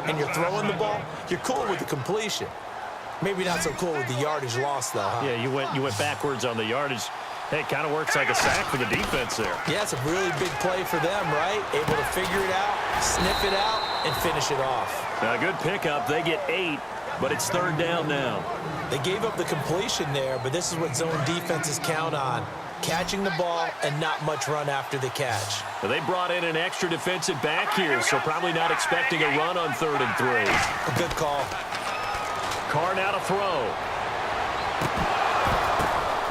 and you're throwing the ball, you're cool with the completion. Maybe not so cool with the yardage loss, though, huh? Yeah, you went backwards on the yardage. Hey, it kind of works like a sack for the defense there. Yeah, it's a really big play for them, right? Able to figure it out, sniff it out, and finish it off. A good pickup. They get 8, but it's 3rd down now. They gave up the completion there, but this is what zone defenses count on. Catching the ball and not much run after the catch. Well, they brought in an extra defensive back here, so probably not expecting a run on 3rd and 3. A good call. Carr now to throw.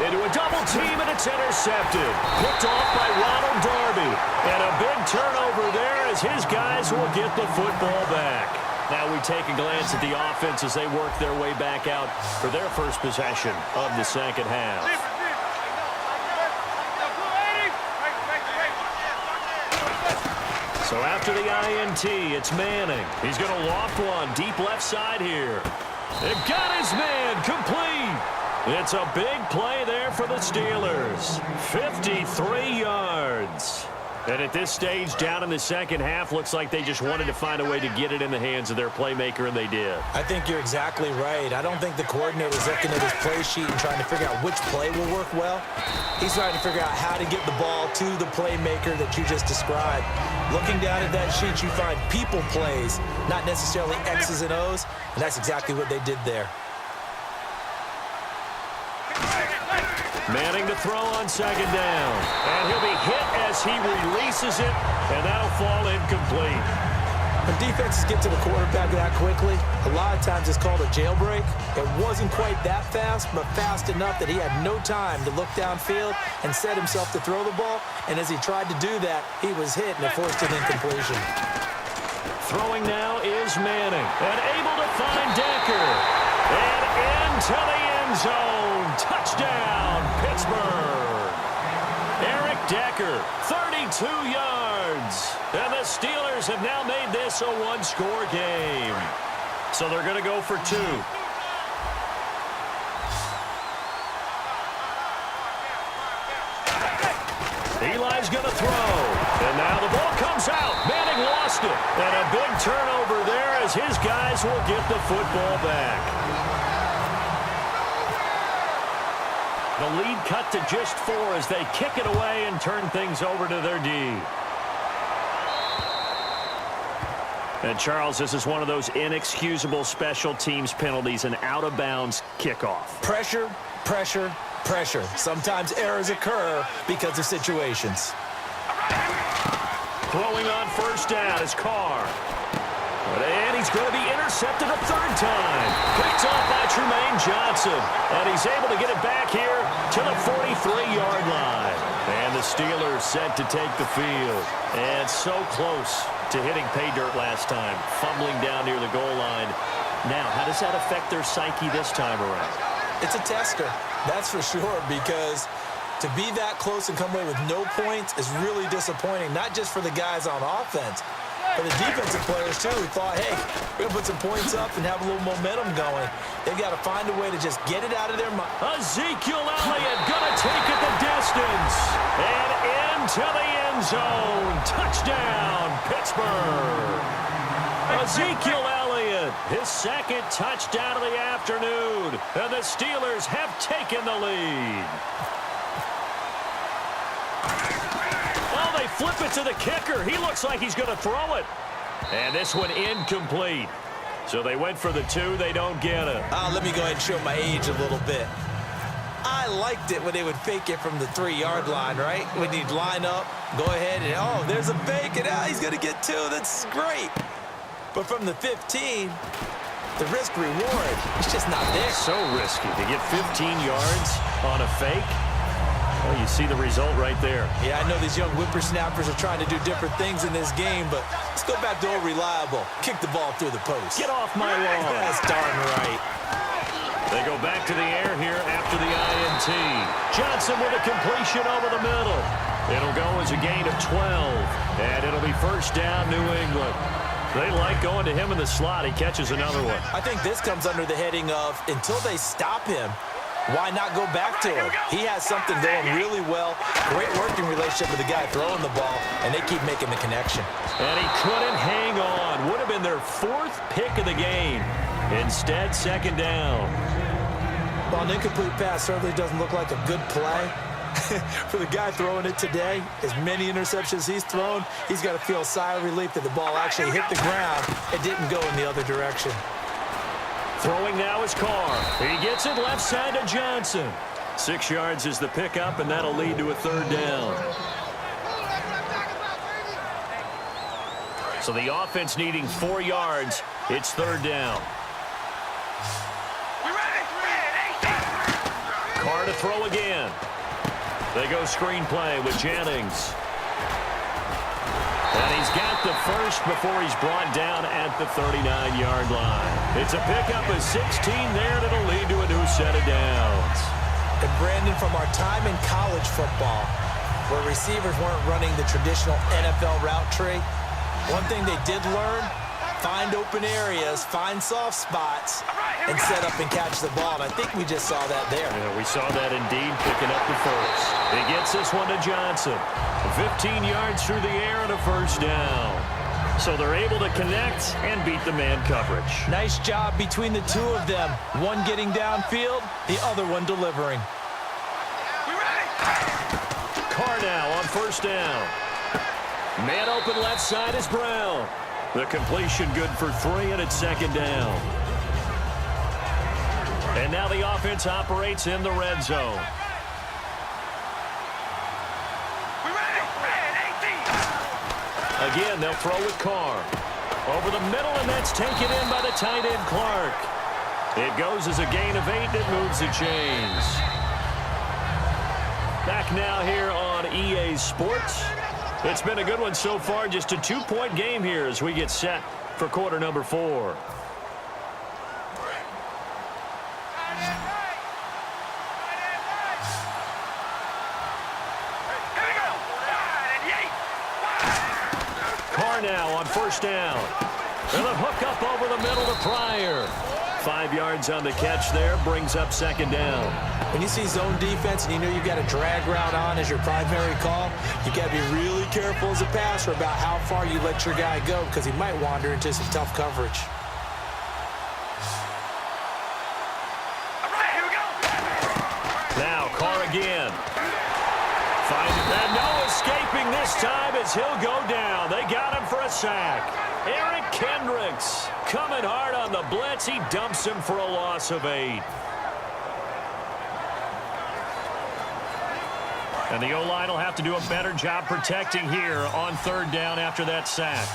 Into a double team, and it's intercepted. Picked off by Ronald Darby. And a big turnover there as his guys will get the football back. Now we take a glance at the offense as they work their way back out for their first possession of the second half. So after the INT, it's Manning. He's going to loft one deep left side here. They've got his man complete. It's a big play there for the Steelers. 53 yards. And at this stage, down in the second half, looks like they just wanted to find a way to get it in the hands of their playmaker, and they did. I think you're exactly right. I don't think the coordinator's looking at his play sheet and trying to figure out which play will work well. He's trying to figure out how to get the ball to the playmaker that you just described. Looking down at that sheet, you find people plays, not necessarily X's and O's, and that's exactly what they did there. Manning to throw on 2nd down. And he'll be hit as he releases it, and that'll fall incomplete. When defenses get to the quarterback that quickly, a lot of times it's called a jailbreak. It wasn't quite that fast, but fast enough that he had no time to look downfield and set himself to throw the ball. And as he tried to do that, he was hit, and it forced an incompletion. Throwing now is Manning, and able to find Decker. And into the end zone. Touchdown, Pittsburgh. Eric Decker, 32 yards. And the Steelers have now made this a one-score game. So they're going to go for 2. Eli's going to throw. And now the ball comes out. Manning lost it. And a big turnover there as his guys will get the football back. The lead cut to just 4 as they kick it away and turn things over to their D. And, Charles, this is one of those inexcusable special teams penalties, an out-of-bounds kickoff. Pressure, pressure, pressure. Sometimes errors occur because of situations. Throwing on 1st down is Carr. And he's going to be intercepted a 3rd time. Picked off by Trumaine Johnson. And he's able to get it back here to the 43-yard line. And the Steelers set to take the field. And so close to hitting pay dirt last time. Fumbling down near the goal line. Now, how does that affect their psyche this time around? It's a tester, that's for sure, because to be that close and come away with no points is really disappointing, not just for the guys on offense, but the defensive players, too, who thought, hey, we're going to put some points up and have a little momentum going. They've got to find a way to just get it out of their mind. Ezekiel Elliott going to take it the distance. And into the end zone. Touchdown, Pittsburgh. Ezekiel Elliott, his 2nd touchdown of the afternoon. And the Steelers have taken the lead. They flip it to the kicker. He looks like he's going to throw it. And this one incomplete. So they went for the 2. They don't get it. Let me go ahead and show my age a little bit. I liked it when they would fake it from the 3-yard line, right? When you'd line up, go ahead and, oh, there's a fake, and he's going to get 2. That's great. But from the 15, the risk-reward, it's just not there. So risky to get 15 yards on a fake. Well, you see the result right there. Yeah, I know these young whippersnappers are trying to do different things in this game, but let's go back to old reliable. Kick the ball through the post. Get off my lawn. That's darn right. They go back to the air here after the INT. Johnson with a completion over the middle. It'll go as a gain of 12, and it'll be 1st down, New England. They like going to him in the slot. He catches another one. I think this comes under the heading of until they stop him, why not go back to him? He has something going really well, great working relationship with the guy throwing the ball, and they keep making the connection. And he couldn't hang on. Would have been their 4th pick of the game. Instead, 2nd down. Well, an incomplete pass certainly doesn't look like a good play. For the guy throwing it today, as many interceptions he's thrown, he's got to feel a sigh of relief that the ball actually hit the ground and didn't go in the other direction. Throwing now is Carr. He gets it left side to Johnson. 6 yards is the pickup, and that'll lead to a 3rd down. So the offense needing 4 yards. It's 3rd down. Carr to throw again. They go screenplay with Jennings. And he's got the first before he's brought down at the 39-yard line. It's a pickup of 16 there that'll lead to a new set of downs. And Brandon, from our time in college football, where receivers weren't running the traditional NFL route tree, one thing they did learn, find open areas, find soft spots, and set up and catch the ball. And I think we just saw that there. Yeah, we saw that indeed, picking up the first. He gets this one to Johnson. 15 yards through the air and a 1st down. So they're able to connect and beat the man coverage. Nice job between the two of them. One getting downfield, the other one delivering. Carr now on 1st down. Man open left side is Brown. The completion good for 3, and it's 2nd down. And now the offense operates in the red zone. Again, they'll throw with Carr. Over the middle, and that's taken in by the tight end, Clark. It goes as a gain of 8, and it moves the chains. Back now here on EA Sports. It's been a good one so far. Just a 2-point game here as we get set for quarter number 4. Carr now on 1st down. And a hook up over the middle to Pryor. 5 yards on the catch there, brings up 2nd down. When you see zone defense and you know you've got a drag route on as your primary call, you've got to be really careful as a passer about how far you let your guy go because he might wander into some tough coverage. Now Carr again. Finds it, and no escaping this time as he'll go down. They got him for a sack. Eric Kendricks coming hard on the blitz. He dumps him for a loss of 8. And the O-line will have to do a better job protecting here on 3rd down after that sack.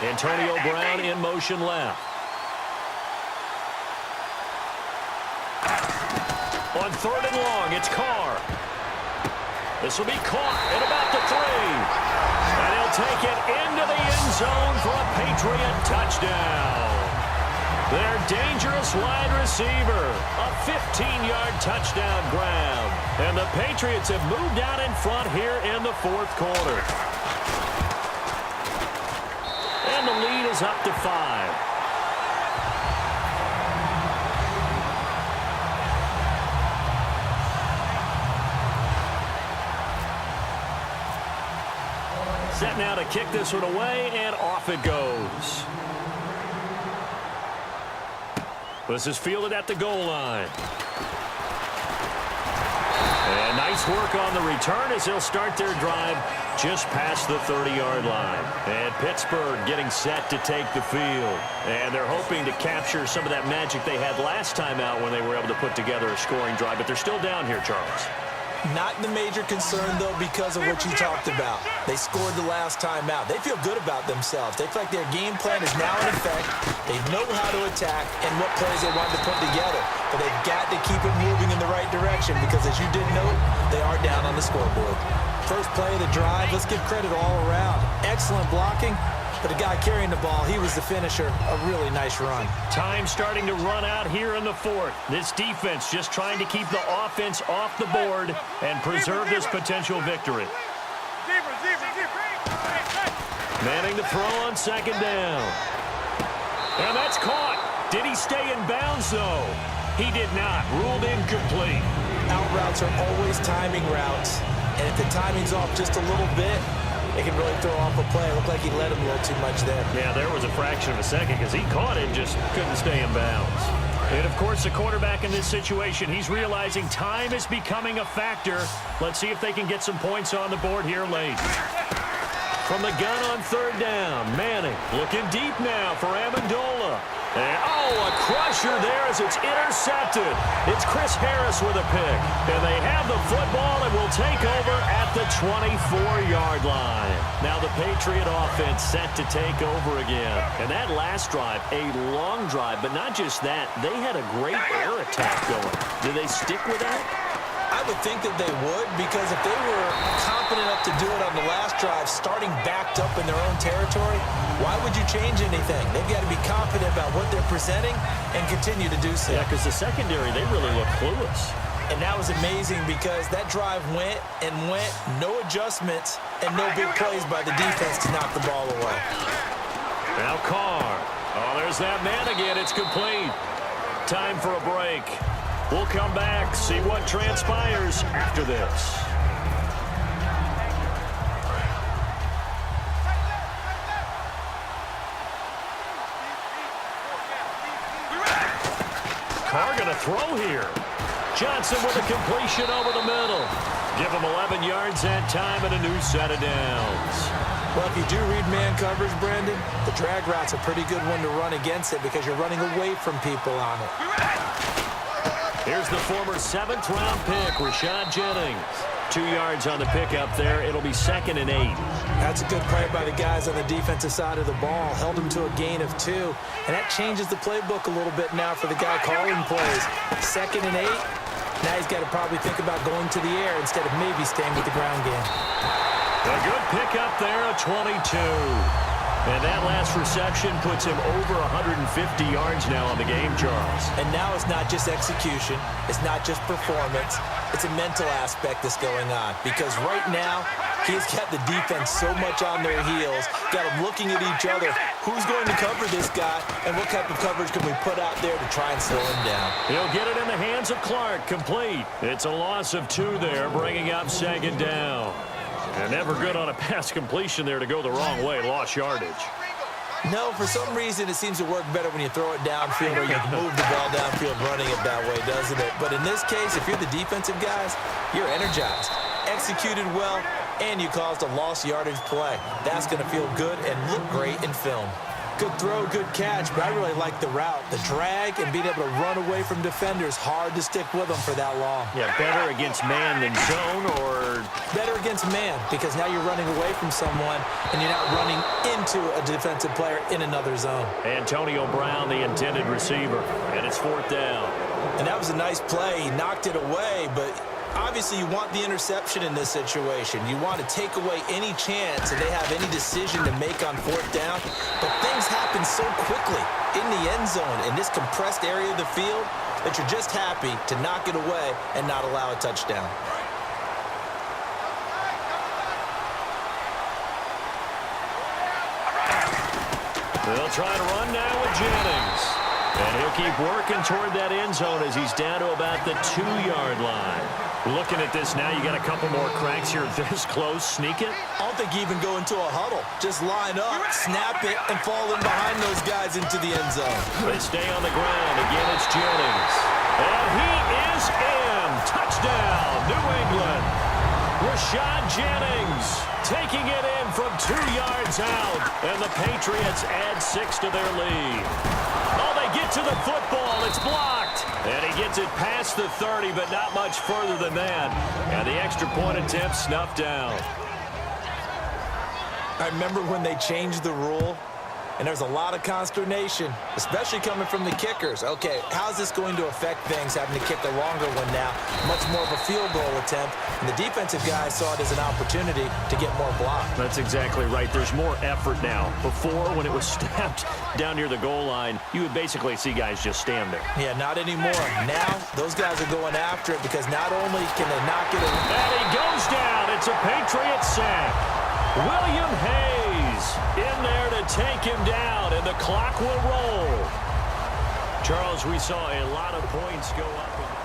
Antonio Brown in motion left. On 3rd and long, it's Carr. This will be caught at about the 3. And he'll take it into the end zone for a Patriot touchdown. Their dangerous wide receiver. A 15-yard touchdown grab. And the Patriots have moved out in front here in the 4th quarter. And the lead is up to 5. Set now to kick this one away, and off it goes. This is fielded at the goal line. And nice work on the return as they'll start their drive just past the 30-yard line. And Pittsburgh getting set to take the field. And they're hoping to capture some of that magic they had last time out when they were able to put together a scoring drive. But they're still down here, Charles. Not the major concern, though, because of what you talked about. They scored the last time out. They feel good about themselves. They feel like their game plan is now in effect. They know how to attack and what plays they want to put together. But they've got to keep it moving in the right direction because, as you did note, they are down on the scoreboard. First play of the drive, let's give credit all around. Excellent blocking. But the guy carrying the ball, he was the finisher. A really nice run. Time starting to run out here in the 4th. This defense just trying to keep the offense off the board and preserve this potential victory. Manning to throw on 2nd down. And that's caught. Did he stay in bounds, though? He did not. Ruled incomplete. Out routes are always timing routes, and if the timing's off just a little bit, it can really throw off a play. It looked like he let him a little too much there. Yeah, there was a fraction of a second because he caught it, just couldn't stay in bounds. And, of course, the quarterback in this situation, he's realizing time is becoming a factor. Let's see if they can get some points on the board here late. From the gun on third down, Manning looking deep now for Amendola. And, a crusher there as it's intercepted. It's Chris Harris with a pick. And they have the football and will take over at the 24-yard line. Now the Patriot offense set to take over again. And that last drive, a long drive, but not just that. They had a great air attack going. Do they stick with that? I would think that they would, because if they were confident enough to do it on the last drive, starting backed up in their own territory, why would you change anything? They've got to be confident about what they're presenting and continue to do so. Yeah, because the secondary, they really look clueless. And that was amazing because that drive went and went, no adjustments, and no big plays by the defense to knock the ball away. Now Carr. There's that man again. It's complete. Time for a break. We'll come back, see what transpires after this. Carr going to throw here. Johnson with a completion over the middle. Give him 11 yards that time and a new set of downs. Well, if you do read man coverage, Brandon, the drag route's a pretty good one to run against it because you're running away from people on it. Here's the former 7th-round pick, Rashad Jennings. 2 yards on the pickup there. It'll be 2nd and 8. That's a good play by the guys on the defensive side of the ball. Held him to a gain of 2. And that changes the playbook a little bit now for the guy calling plays. 2nd and 8. Now he's got to probably think about going to the air instead of maybe staying with the ground game. A good pickup there, a 22. And that last reception puts him over 150 yards now on the game, Charles. And now it's not just execution. It's not just performance. It's a mental aspect that's going on. Because right now, he's got the defense so much on their heels, got them looking at each other. Who's going to cover this guy, and what type of coverage can we put out there to try and slow him down? He'll get it in the hands of Clark, complete. It's a loss of 2 there, bringing up 2nd down. And never good on a pass completion there to go the wrong way. Lost yardage. No, for some reason it seems to work better when you throw it downfield or you move the ball downfield running it that way, doesn't it? But in this case, if you're the defensive guys, you're energized, executed well, and you caused a lost yardage play. That's going to feel good and look great in film. Good throw, good catch, but I really like the route. The drag and being able to run away from defenders, hard to stick with them for that long. Yeah, better against man than zone, or? Better against man, because now you're running away from someone and you're not running into a defensive player in another zone. Antonio Brown, the intended receiver, and it's 4th down. And that was a nice play. He knocked it away, but obviously you want the interception in this situation. You want to take away any chance that they have any decision to make on 4th down. But things happen so quickly in the end zone in this compressed area of the field that you're just happy to knock it away and not allow a touchdown. They'll try to run now with Jennings. And he'll keep working toward that end zone as he's down to about the 2-yard line. Looking at this now, you got a couple more cracks here this close. Sneak it? I don't think you even go into a huddle. Just line up, snap it, and fall in behind those guys into the end zone. They stay on the ground. Again, it's Jennings. And he is in. Touchdown, New England. Rashad Jennings taking it in from 2 yards out. And the Patriots add 6 to their lead. They get to the football. It's blocked. And he gets it past the 30, but not much further than that. And the extra point attempt snuffed down. I remember when they changed the rule, and there's a lot of consternation, especially coming from the kickers. Okay, how's this going to affect things, having to kick a longer one now? Much more of a field goal attempt. And the defensive guys saw it as an opportunity to get more block. That's exactly right. There's more effort now. Before, when it was snapped down near the goal line, you would basically see guys just stand there. Yeah, not anymore. Now, those guys are going after it because not only can they knock it away. And he goes down. It's a Patriot sack. William Hayes in there to take him down, and the clock will roll. Charles, we saw a lot of points go up.